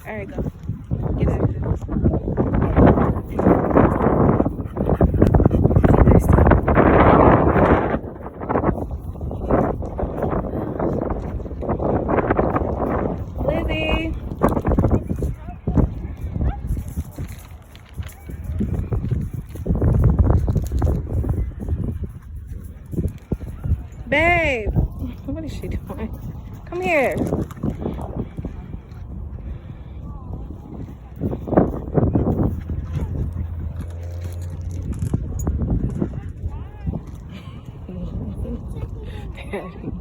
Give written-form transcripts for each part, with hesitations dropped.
All right, go. Get out of here. Lizzie. Babe, what is she doing? Come here. Daddy.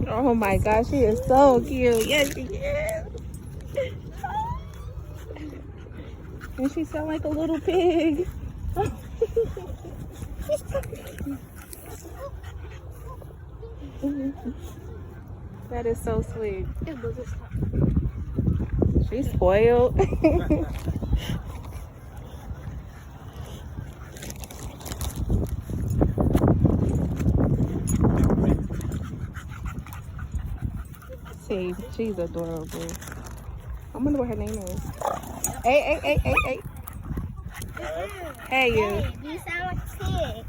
Oh my gosh, she is so cute. Yes, she is. And she sounds like a little pig. That is so sweet. She's spoiled. See, she's adorable. I wonder what her name is. Hey. Hey, you sound like a pig.